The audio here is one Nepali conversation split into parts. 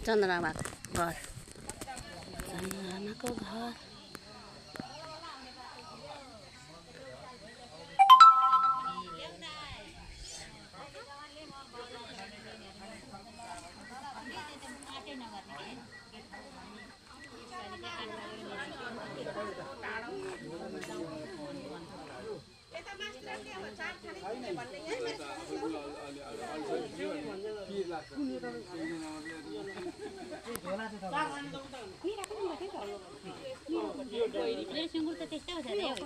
चन्द्रमाको घर चन्द्रमाको घर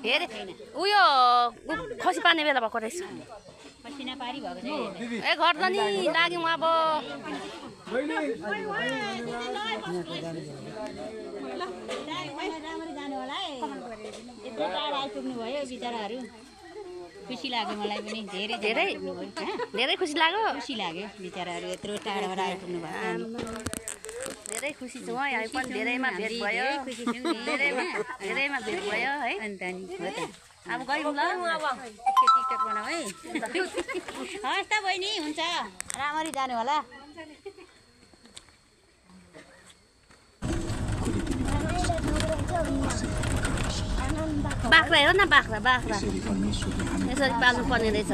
हेरे उयो खसी पार्ने बेला भएको रहेछ ए घर त नि लाग्यौँ अब खुसी लाग्यो मलाई पनि धेरै धेरै खुसी लाग्यो बिचराहरू यत्रो टाढाबाट आइपुग्नु भयो धेरै खुसी छु यहाँ पनि धेरैमा भेट भयो धेरैमा भेट भयो है अन्त नि हो त अब गयौँ ल अब टिकटक बनाऊ है हस् त बहिनी हुन्छ राम्ररी जानु होला बाख्रा हेर न बाख्रा यसरी पाल्नु पर्ने रहेछ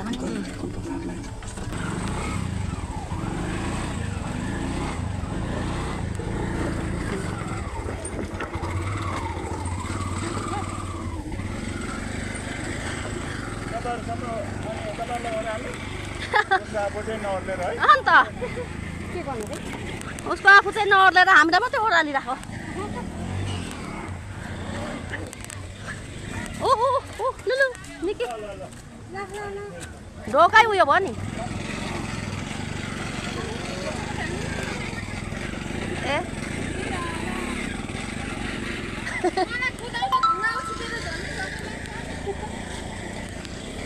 अन्त उसको आफू चाहिँ नओर्लेर हामीलाई मात्रै ओह्रालिराख ओहो लु निकै ढोकै उयो भयो नि ए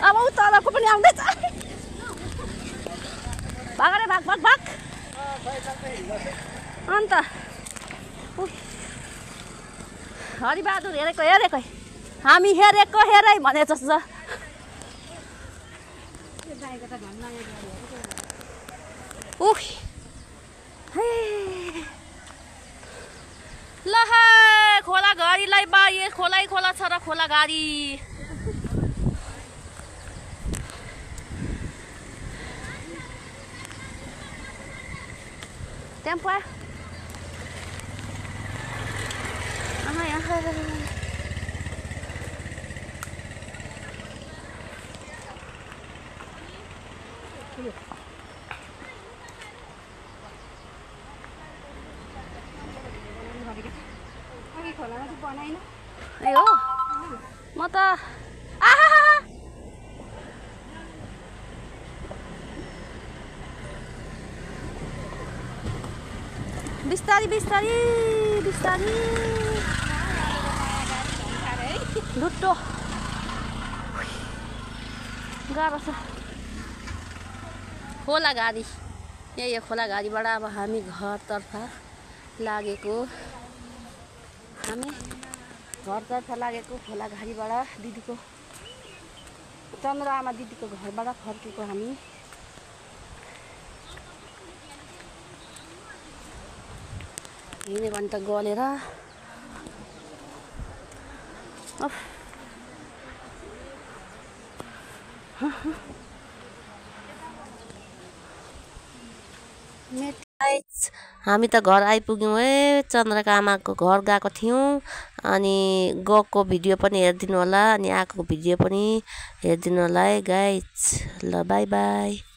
अब उ तलको पनि आउँदैछ भाग रे भाग भाग भाग अन्त हरिबहादुर हेरेको हामी हेरेको हेरै भने जस्तो उह ल खोला घारीलाई बाए खोला छ र खोला घारी टेम्पो आयो म त बिस्तारी ढुट्टो गाह्रो छ खोला घारी यही खोला घारीबाट अब हामी घरतर्फ लागेको खोला घारीबाट दिदीको चन्द्रआमा दिदीको घरबाट फर्केको हामी हिँड्यो भने त गलेर हामी त घर आइपुग्यौँ है चन्द्रका आमाको घर गएको थियौँ अनि गएको भिडियो पनि हेरिदिनु होला अनि आएको भिडियो पनि हेरिदिनु होला है गाइज ल बाई बाई